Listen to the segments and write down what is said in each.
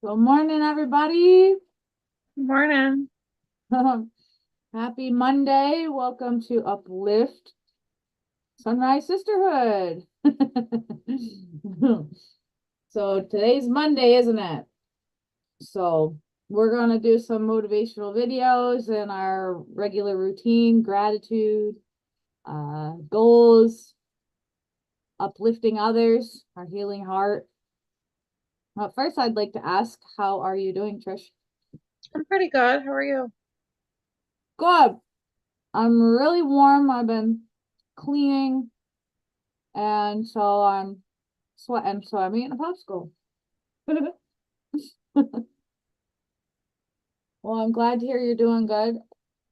Good morning, everybody. Good morning. Happy Monday. Welcome to Uplift Sunrise Sisterhood. So today's Monday, isn't it? So we're going to do some motivational videos in our regular routine, gratitude, goals, uplifting others, our healing heart. Well, first, I'd like to ask, how are you doing, Trish? I'm pretty good. How are you? Good. I'm really warm. I've been cleaning, and so I'm sweating. So I'm eating a popsicle. Well, I'm glad to hear you're doing good.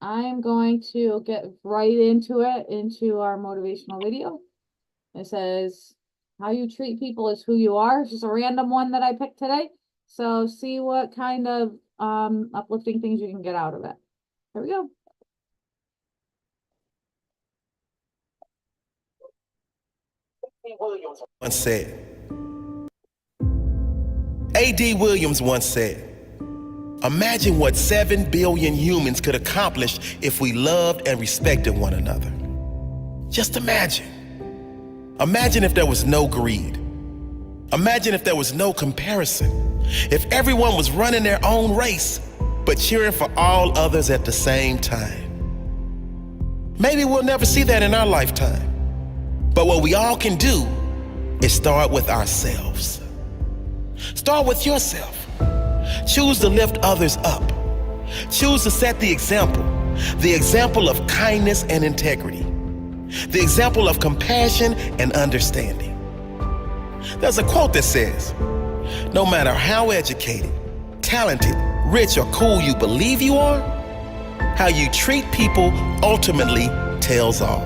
I'm going to get right into our motivational video. It says, how you treat people is who you are. It's just a random one that I picked today. So see what kind of uplifting things you can get out of it. Here we go. Once said. A.D. Williams once said, imagine what 7 billion humans could accomplish if we loved and respected one another. Just imagine. Imagine if there was no greed. Imagine if there was no comparison. If everyone was running their own race, but cheering for all others at the same time. Maybe we'll never see that in our lifetime. But what we all can do is start with ourselves. Start with yourself. Choose to lift others up. Choose to set the example of kindness and integrity, the example of compassion and understanding. There's a quote that says, no matter how educated, talented, rich, or cool you believe you are, how you treat people ultimately tells all.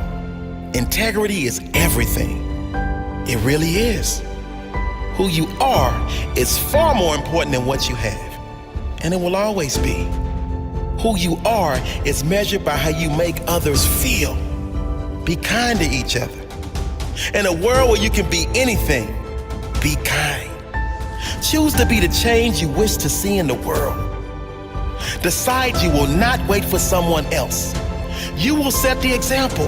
Integrity is everything. It really is. Who you are is far more important than what you have, and it will always be. Who you are is measured by how you make others feel. Be kind to each other. In a world where you can be anything, be kind. Choose to be the change you wish to see in the world. Decide you will not wait for someone else. You will set the example.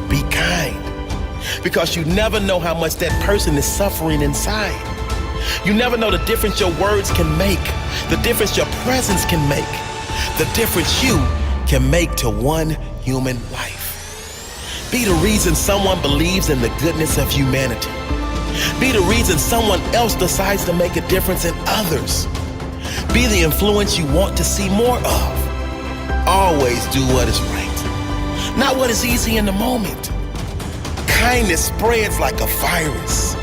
Be kind. Because you never know how much that person is suffering inside. You never know the difference your words can make, the difference your presence can make, the difference you can make to one human life. Be the reason someone believes in the goodness of humanity. Be the reason someone else decides to make a difference in others. Be the influence you want to see more of. Always do what is right, not what is easy in the moment. Kindness spreads like a virus.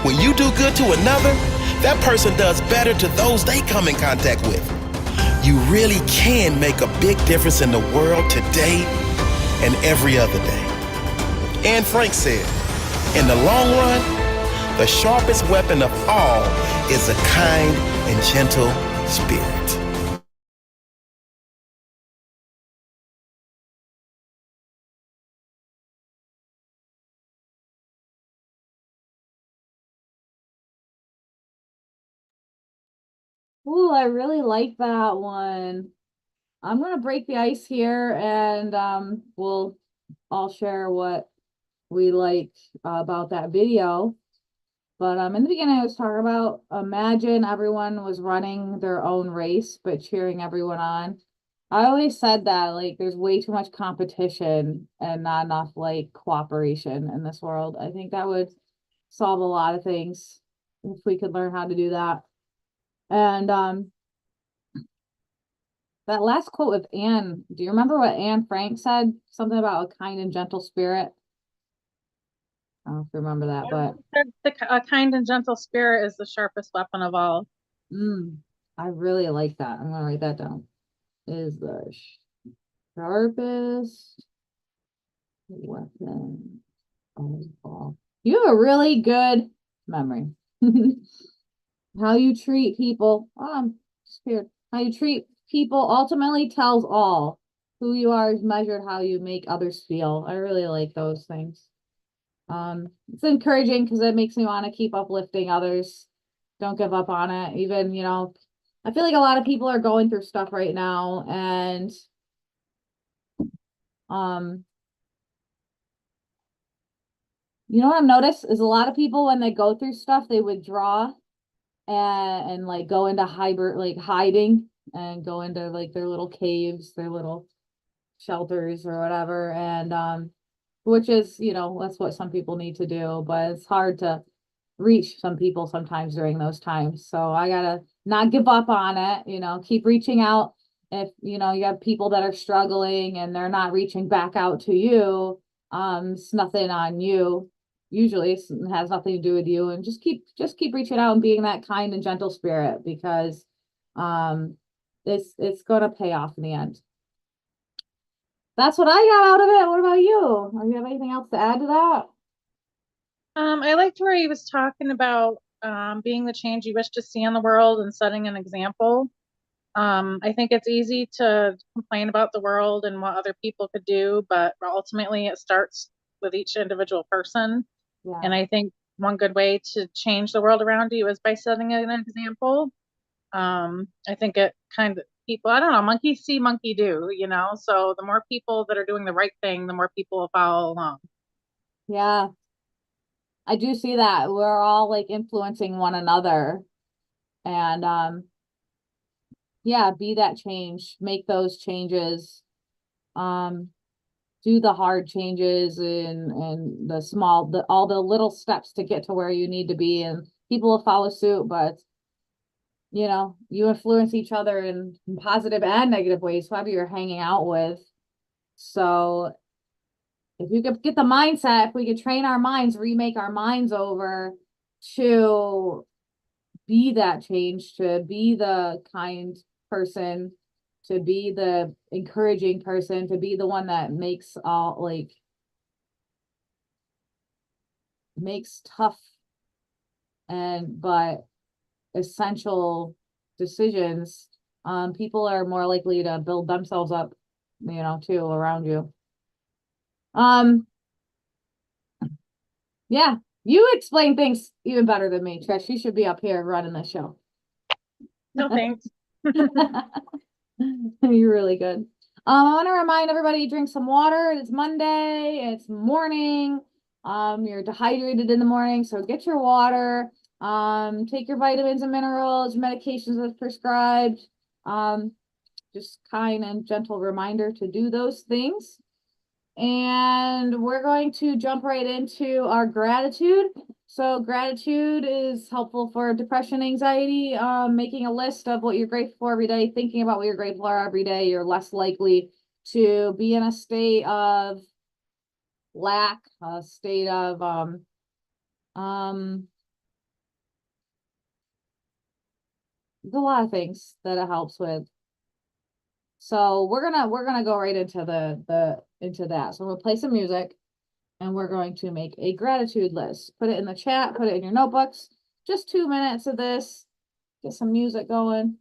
When you do good to another, that person does better to those they come in contact with. You really can make a big difference in the world today and every other day. Anne Frank said, in the long run, the sharpest weapon of all is a kind and gentle spirit. Ooh, I really like that one. I'm going to break the ice here, and we'll all share what we liked about that video. But in the beginning, I was talking about, imagine everyone was running their own race, but cheering everyone on. I always said that, like, there's way too much competition and not enough, like, cooperation in this world. I think that would solve a lot of things if we could learn how to do that. And that last quote of Anne, do you remember what Anne Frank said? Something about a kind and gentle spirit. I don't know if you remember that, but A kind and gentle spirit is the sharpest weapon of all. I really like that. I'm gonna write that down. Is the sharpest weapon of all. You have a really good memory. How you treat people. Oh, I'm scared. How you treat people ultimately tells all. Who you are is measured how you make others feel. I really like those things. It's encouraging because it makes me want to keep uplifting others. Don't give up on it. Even, I feel like a lot of people are going through stuff right now, and what I've noticed is a lot of people when they go through stuff, they withdraw and like go into hiding and go into like their little caves, their little shelters or whatever. And which is, that's what some people need to do, but it's hard to reach some people sometimes during those times. So I gotta not give up on it, keep reaching out. If you have people that are struggling and they're not reaching back out to you, it's nothing on you. Usually it has nothing to do with you, and just keep reaching out and being that kind and gentle spirit, because it's gonna pay off in the end. That's what I got out of it. What about you? Do you have anything else to add to that? I liked where he was talking about being the change you wish to see in the world and setting an example. I think it's easy to complain about the world and what other people could do, but ultimately it starts with each individual person. Yeah. And I think one good way to change the world around you is by setting an example. I think it kind of people, I don't know, monkey see, monkey do, so the more people that are doing the right thing, the more people will follow along. Yeah. I do see that we're all like influencing one another, and yeah, be that change, make those changes, do the hard changes and the small, all the little steps to get to where you need to be, and people will follow suit. But you influence each other in positive and negative ways, whoever you're hanging out with. So if you could get the mindset, if we could train our minds, remake our minds over to be that change, to be the kind person, to be the encouraging person, to be the one that makes tough but essential decisions, people are more likely to build themselves up, too, around you. Yeah, you explain things even better than me, Trish. You should be up here running the show. No thanks. You're really good. I want to remind everybody, drink some water. It's Monday, it's morning. You're dehydrated in the morning, so get your water. Take your vitamins and minerals, medications as prescribed. Just kind and gentle reminder to do those things. And we're going to jump right into our gratitude. So gratitude is helpful for depression, anxiety, making a list of what you're grateful for every day, thinking about what you're grateful for every day. You're less likely to be in a state of lack, a state of there's a lot of things that it helps with. So we're gonna go right into into that. So we'll play some music and we're going to make a gratitude list. Put it in the chat, put it in your notebooks. Just 2 minutes of this. Get some music going.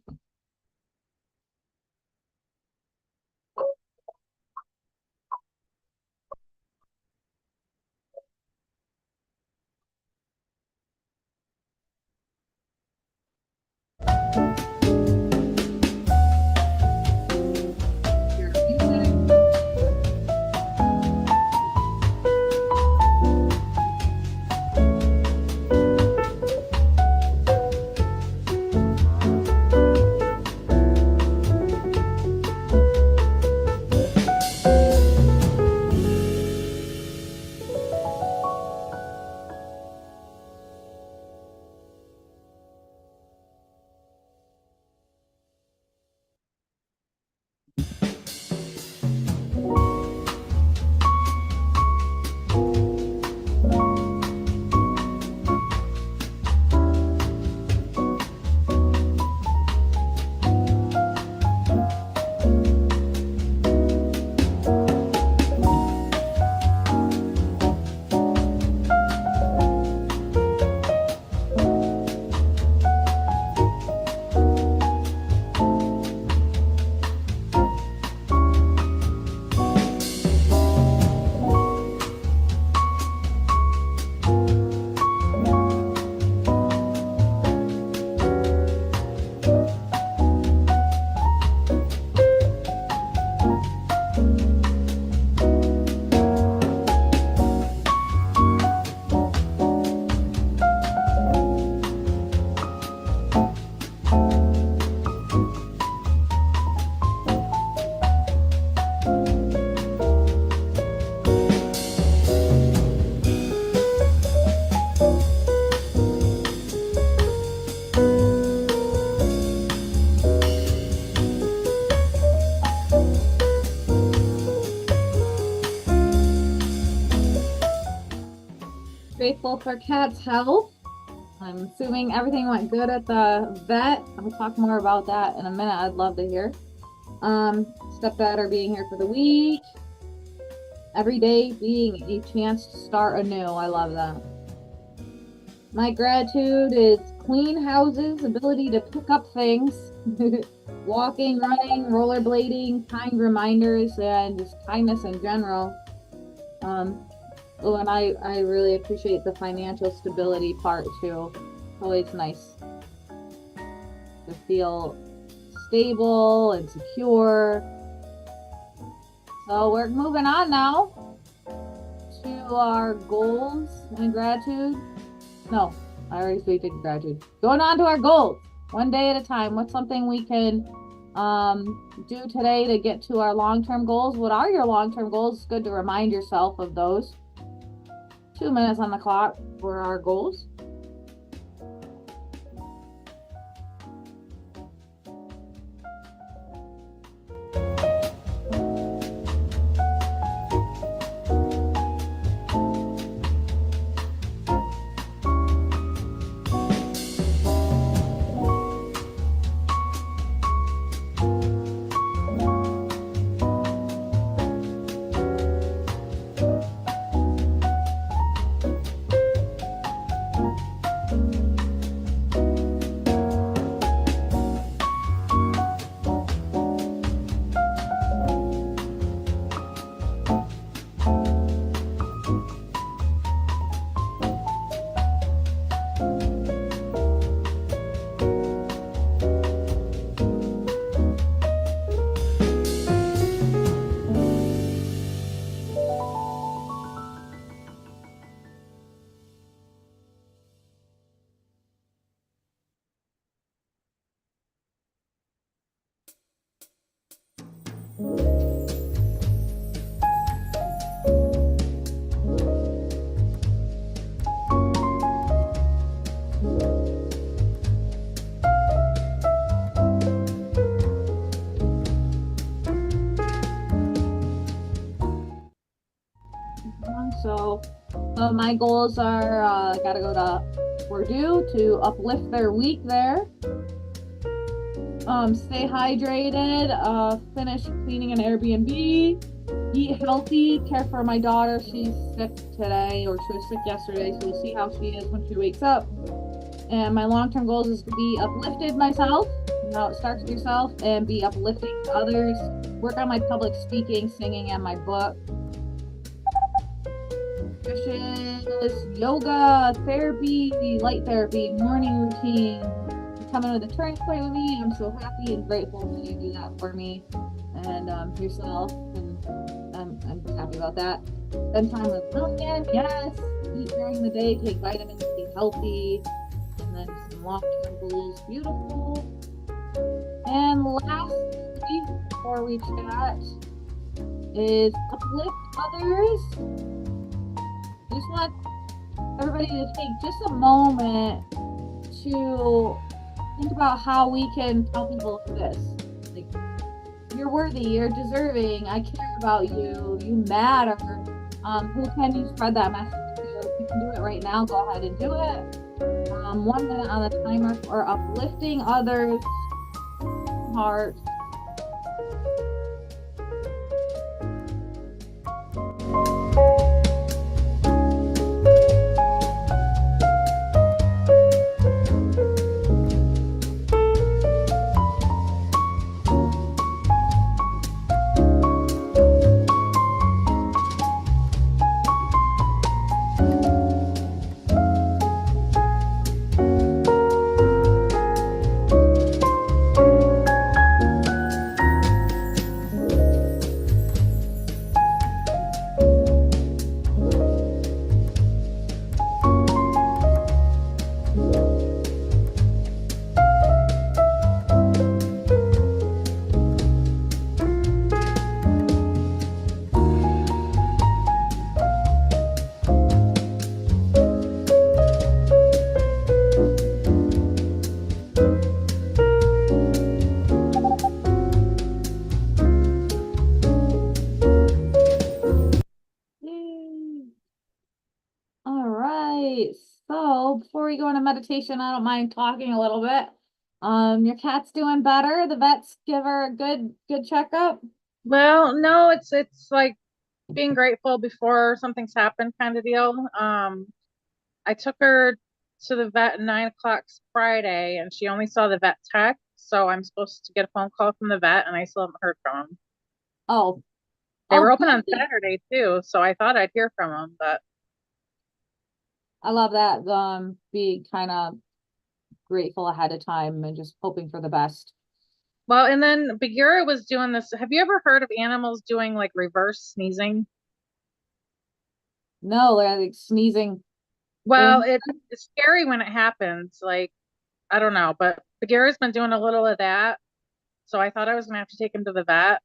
Grateful for Kat's health. I'm assuming everything went good at the vet. I'll talk more about that in a minute. I'd love to hear. Stepdad are being here for the week. Every day being a chance to start anew. I love that. My gratitude is clean houses, ability to pick up things, walking, running, rollerblading, kind reminders, and just kindness in general. Oh, and I really appreciate the financial stability part too. Always nice to feel stable and secure. So we're moving on now to our goals and gratitude. No, I already stated gratitude. Going on to our goals, one day at a time. What's something we can do today to get to our long-term goals? What are your long-term goals? It's good to remind yourself of those. 2 minutes on the clock for our goals. So my goals are I gotta go to Purdue to uplift their week there. Stay hydrated, finish cleaning an Airbnb, eat healthy, care for my daughter. She's sick today, or she was sick yesterday, so we'll see how she is when she wakes up. And my long-term goals is to be uplifted myself. You know, it starts with yourself, and be uplifting to others. Work on my public speaking, singing, and my book. Yoga, therapy, light therapy, morning routine. Coming to the turning point with me. I'm so happy and grateful that you do that for me and yourself, and I'm just happy about that. Spend time with Lillian, yes. Eat during the day, take vitamins, be healthy, and then some long-term goals, beautiful. And lastly, before we chat, is uplift others. Just want everybody to take just a moment to think about how we can tell people this. Like, You're worthy, you're deserving, I care about you, you matter. Who can you spread that message to? If you can do it right now, go ahead and do it. 1 minute on the timer for uplifting others. Heart. Yay. All right. So before we go into meditation, I don't mind talking a little bit. Your cat's doing better. The vets give her a good checkup. Well, no, it's like being grateful before something's happened kind of deal. I took her to the vet at 9 o'clock Friday, and she only saw the vet tech. So I'm supposed to get a phone call from the vet, and I still haven't heard from them. Oh, They oh, were open on good. Saturday too, so I thought I'd hear from them, but I love that. Being kind of grateful ahead of time and just hoping for the best. well, and then Bagheera was doing this. Have you ever heard of animals doing like reverse sneezing? No, like sneezing Well, thing. it's scary when it happens. Like, I don't know, but Bagheera's been doing a little of that. So I thought I was gonna have to take him to the vet.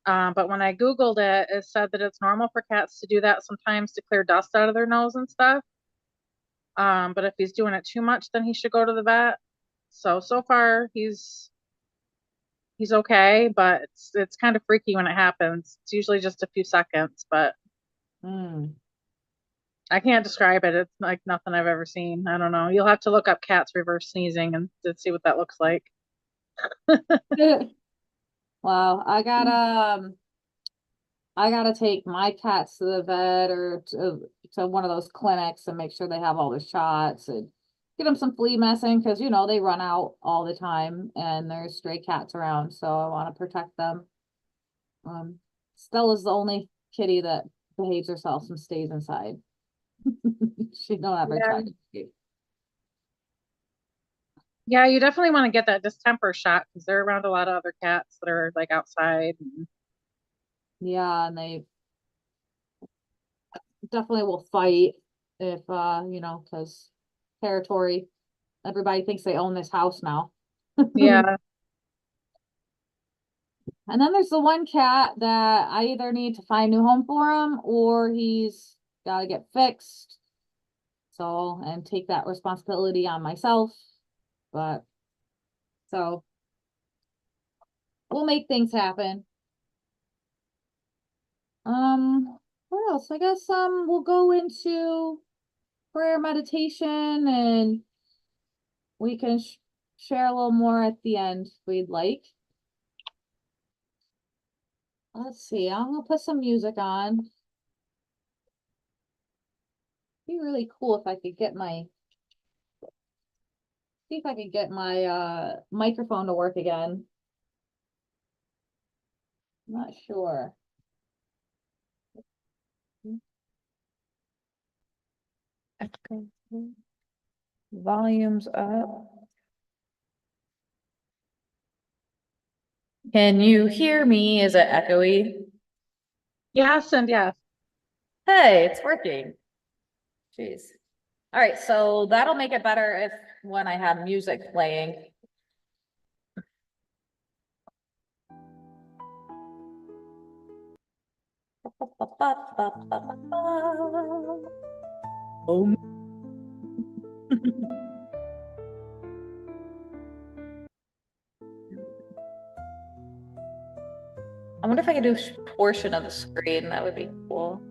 But when I Googled it, it said that it's normal for cats to do that sometimes to clear dust out of their nose and stuff. But if he's doing it too much, then he should go to the vet. So far he's okay, but it's kind of freaky when it happens. It's usually just a few seconds, but Mm. I can't describe it. It's like nothing I've ever seen. I don't know. You'll have to look up cats reverse sneezing and to see what that looks like. Wow, I gotta take my cats to the vet or to one of those clinics and make sure they have all the shots and get them some flea messing because they run out all the time and there's stray cats around, so I want to protect them. Stella's the only kitty that behaves herself and stays inside. She don't ever Yeah. try to escape. Yeah, you definitely want to get that distemper shot because they're around a lot of other cats that are like outside. Yeah, and they definitely will fight if because territory. Everybody thinks they own this house now. Yeah. And then there's the one cat that I either need to find a new home for him or he's got to get fixed. So, and take that responsibility on myself. But so we'll make things happen. What else? I guess we'll go into prayer meditation and we can share a little more at the end if we'd like. Let's see. I'm gonna put some music on. Be really cool if I could get my see if I could get my microphone to work again. I'm not sure. Okay. Volume's up. Can you hear me? Is it echoey? Yes, and yes. Hey, it's working. Jeez. All right, so that'll make it better if when I have music playing. Oh. I wonder if I could do a portion of the screen. That would be cool.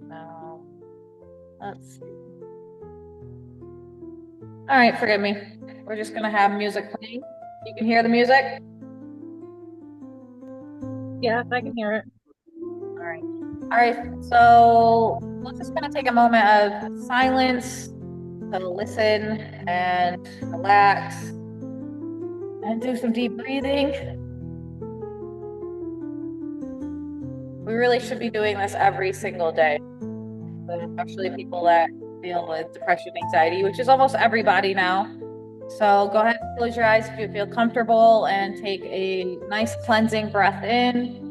No. Let's see. All right, forgive me. We're just gonna have music playing. You can hear the music? Yes, I can hear it. All right. All right, so we're just gonna take a moment of silence to listen and relax and do some deep breathing. We really should be doing this every single day, especially people that deal with depression, anxiety, which is almost everybody now. So go ahead and close your eyes if you feel comfortable and take a nice cleansing breath in.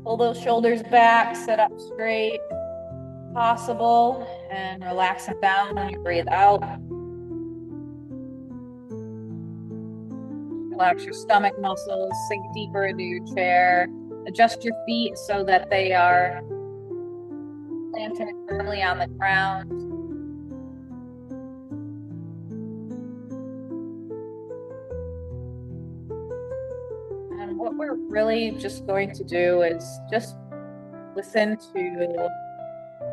Pull those shoulders back, sit up straight, if possible, and relax them down when you breathe out. Relax your stomach muscles, sink deeper into your chair. Adjust your feet so that they are planted firmly on the ground. And what we're really just going to do is just listen to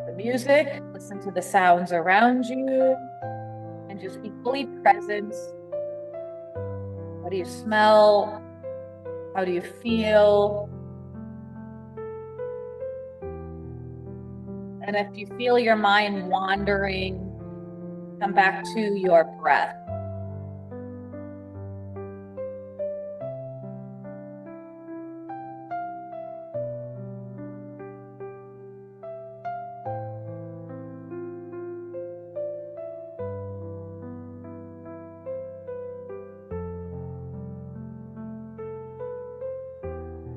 the music, listen to the sounds around you, and just be fully present. What do you smell? How do you feel? And if you feel your mind wandering, come back to your breath.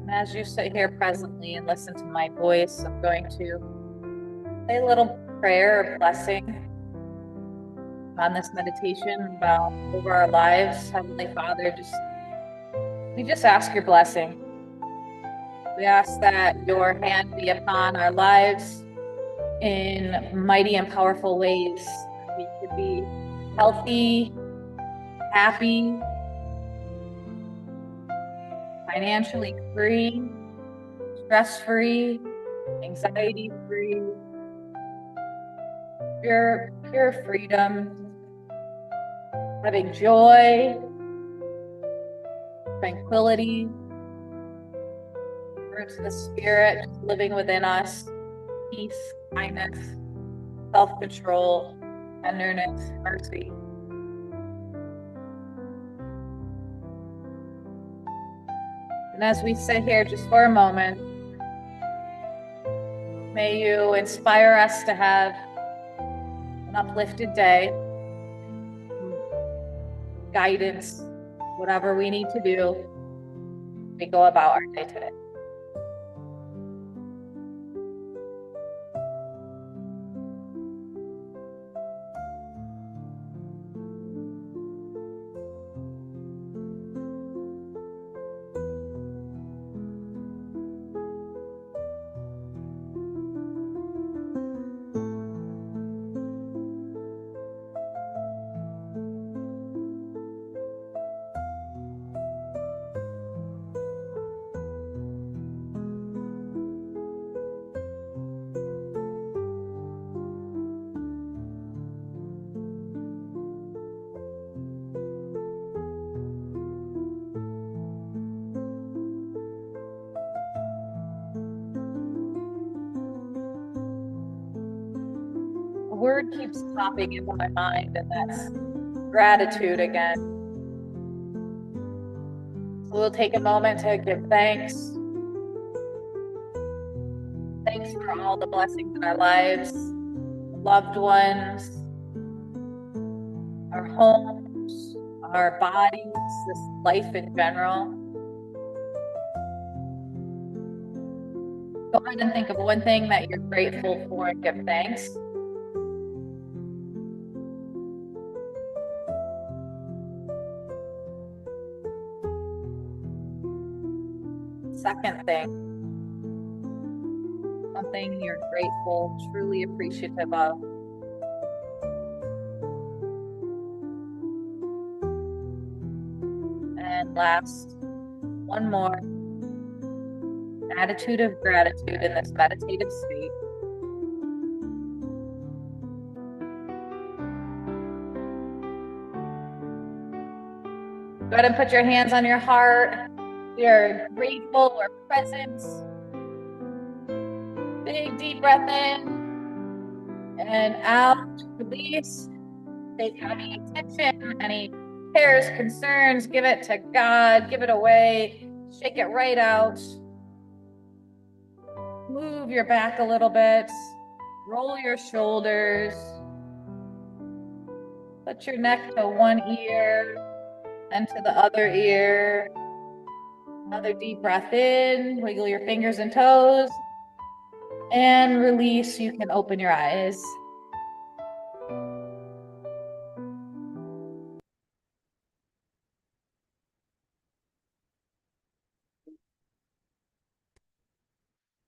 And as you sit here presently and listen to my voice, I'm going to say a little prayer or blessing on this meditation about over our lives. Heavenly Father, we just ask your blessing. We ask that your hand be upon our lives in mighty and powerful ways. We could be healthy, happy, financially free, stress-free, anxiety-free, pure freedom, having joy, tranquility, fruits of the Spirit living within us, peace, kindness, self-control, tenderness, mercy. And as we sit here just for a moment, may you inspire us to have an uplifted day, guidance, whatever we need to do, we go about our day today. A word keeps popping into my mind, and that's gratitude again. So we'll take a moment to give thanks. Thanks for all the blessings in our lives, loved ones, our homes, our bodies, this life in general. Go ahead and think of one thing that you're grateful for and give thanks. Second thing, something you're grateful, truly appreciative of. And last, one more. Attitude of gratitude in this meditative state. Go ahead and put your hands on your heart. We are grateful, we're present. Big deep breath in and out, release. Take any tension, any cares, concerns, give it to God, give it away, shake it right out. Move your back a little bit, roll your shoulders, put your neck to one ear and to the other ear. Another deep breath in, wiggle your fingers and toes, and release. You can open your eyes.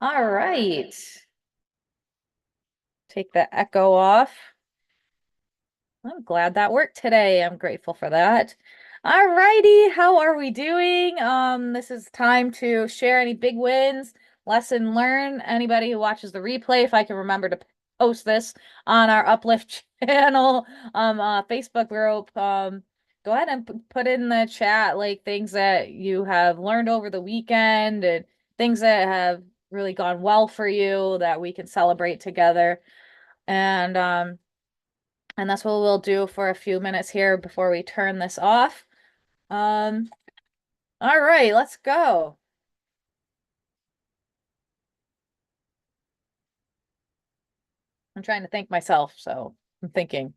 All right. Take the echo off. I'm glad that worked today. I'm grateful for that. All righty, how are we doing? This is time to share any big wins, lesson learned. Anybody who watches the replay, if I can remember to post this on our Uplift channel, Facebook group, go ahead and put in the chat like things that you have learned over the weekend and things that have really gone well for you that we can celebrate together. And that's what we'll do for a few minutes here before we turn this off. All right, let's go. I'm trying to thank myself, so I'm thinking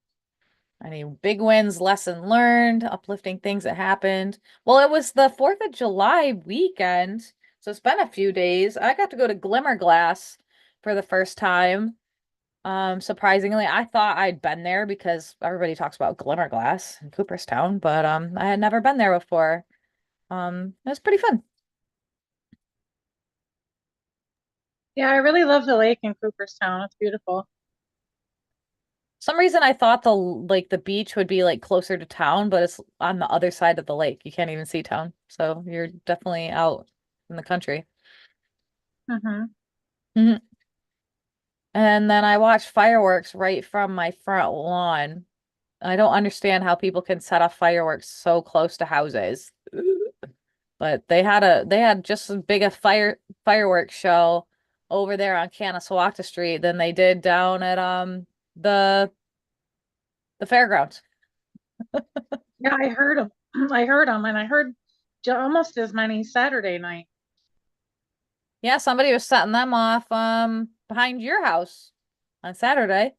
any big wins, lesson learned, uplifting things that happened. Well, it was the 4th of July weekend, so it's been a few days. I got to go to Glimmer Glass for the first time. Surprisingly, I thought I'd been there because everybody talks about Glimmer Glass in Cooperstown, but I had never been there before. It was pretty fun. Yeah, I really love the lake in Cooperstown. It's beautiful. Some reason I thought the beach would be like closer to town, but it's on the other side of the lake. You can't even see town. So you're definitely out in the country. Mm-hmm. Mhm. And then I watched fireworks right from my front lawn. I don't understand how people can set off fireworks so close to houses. But they had just as big a fireworks show over there on Canaswaka Street than they did down at the fairgrounds. Yeah, I heard them. I heard them, and I heard almost as many Saturday night. Yeah, somebody was setting them off behind your house on Saturday.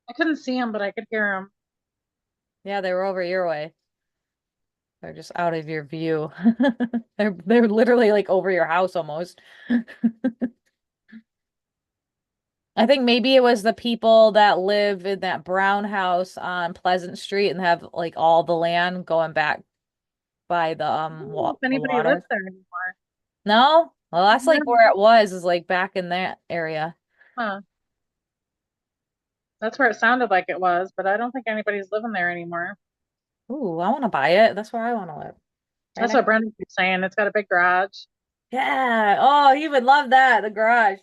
I couldn't see them, but I could hear them. Yeah, they were over your way. They're just out of your view. They're literally like over your house almost. I think maybe it was the people that live in that brown house on Pleasant Street and have like all the land going back by the I don't know if the anybody lives water. there anymore. No? Well, that's like No. where it was, is like back in that area. Huh. That's where it sounded like it was, but I don't think anybody's living there anymore. Ooh, I want to buy it. That's where I want to live. Right That's next. what Brendan keeps saying. It's got a big garage. Yeah. Oh, you would love that, the garage.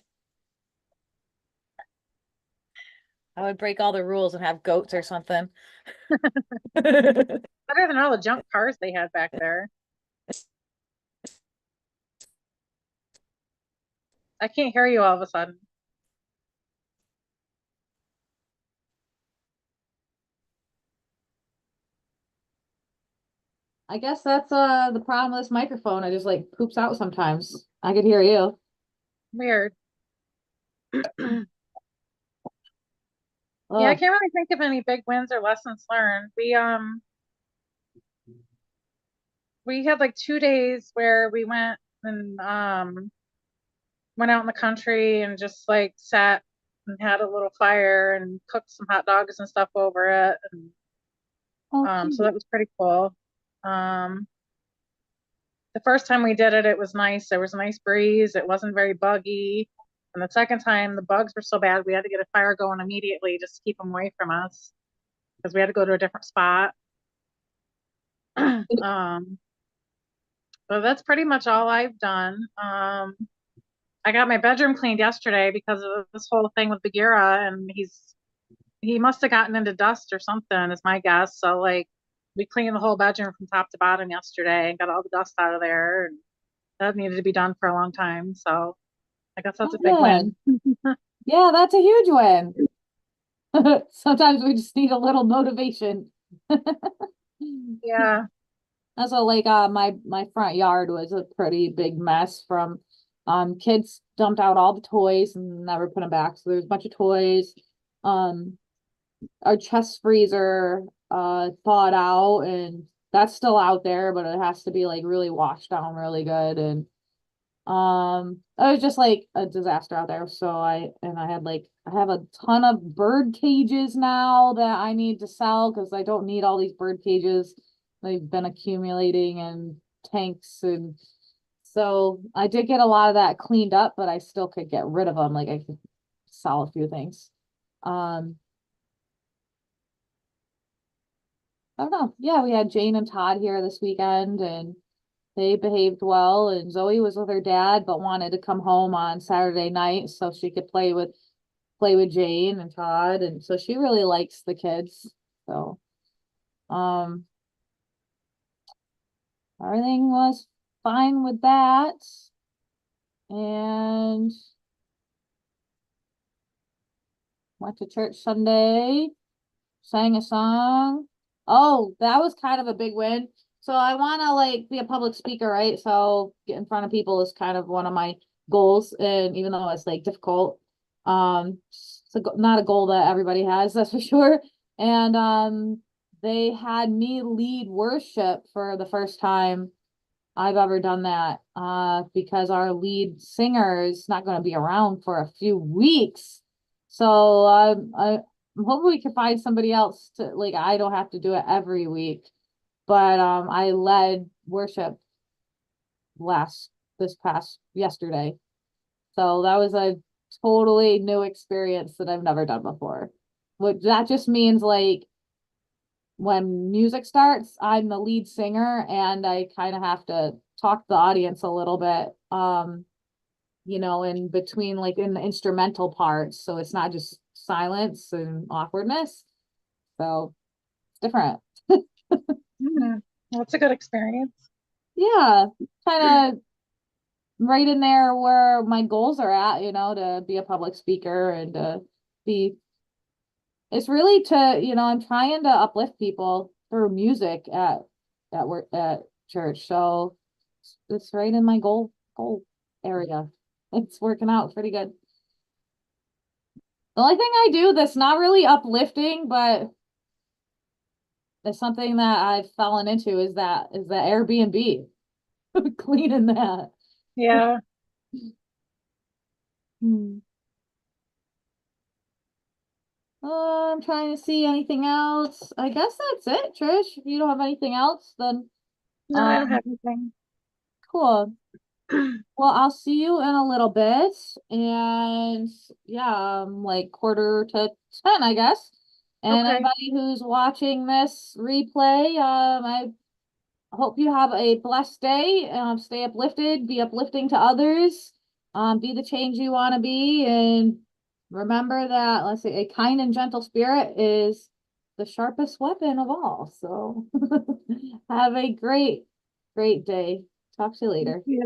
I would break all the rules and have goats or something. Better than all the junk cars they had back there. I can't hear you all of a sudden. I guess that's the problem with this microphone. It just like poops out sometimes. I could hear you. Weird. Yeah, I Oh, can't really think of any big wins or lessons learned. We had like 2 days where we went out in the country and just like sat and had a little fire and cooked some hot dogs and stuff over it. And so that was pretty cool. Um, the first time we did it, it was nice. There was a nice breeze. It wasn't very buggy. And the second time, the bugs were so bad, we had to get a fire going immediately just to keep them away from us because we had to go to a different spot. um, But that's pretty much all I've done. I got my bedroom cleaned yesterday because of this whole thing with Bagheera, and he must have gotten into dust or something, is my guess. So like we cleaned the whole bedroom from top to bottom yesterday and got all the dust out of there, and that needed to be done for a long time. So I guess that's Oh, a big good. win. Yeah, that's a huge win. Sometimes we just need a little motivation. Yeah. Also, like my front yard was a pretty big mess from kids dumped out all the toys and never put them back. So there's a bunch of toys. Um our chest freezer thawed out and that's still out there, but it has to be like really washed down really good. And it was just like a disaster out there. So I had like I have a ton of bird cages now that I need to sell because I don't need all these bird cages. They've been accumulating in tanks, and so I did get a lot of that cleaned up, but I still could get rid of them. Like I could sell a few things. Um, I don't know. Yeah, we had Jane and Todd here this weekend and they behaved well. And Zoe was with her dad, but wanted to come home on Saturday night so she could play with Jane and Todd. And so she really likes the kids. So um everything was fine with that. And went to church Sunday, sang a song. Oh, that was kind of a big win. So I want to like be a public speaker, right? So get in front of people is kind of one of my goals. And even though it's like difficult, it's not a goal that everybody has, that's for sure. And they had me lead worship for the first time I've ever done that. Because our lead singer is not going to be around for a few weeks. So I'm hoping we can find somebody else to like I don't have to do it every week. But I led worship last this past yesterday. So that was a totally new experience that I've never done before. What that just means like when music starts, I'm the lead singer and I kind of have to talk to the audience a little bit. In between like in the instrumental parts. So it's not just silence and awkwardness. So it's different. Mhm. That's a good experience. Yeah, kind of right in there where my goals are at, to be a public speaker and to be, it's really I'm trying to uplift people through music at work at church. So it's right in my goal area. It's working out pretty good. The only thing I do that's not really uplifting, but it's something that I've fallen into is the Airbnb. Cleaning that. Yeah. Hmm. I'm trying to see anything else. I guess that's it, Trish. If you don't have anything else, then No, I don't um have anything. cool. Well, I'll see you in a little bit. And yeah, like quarter to 10, I guess. And Okay. anybody who's watching this replay, I hope you have a blessed day. Stay uplifted, be uplifting to others, be the change you want to be, and remember that, let's say, a kind and gentle spirit is the sharpest weapon of all. So have a great day. Talk to you later. Yeah.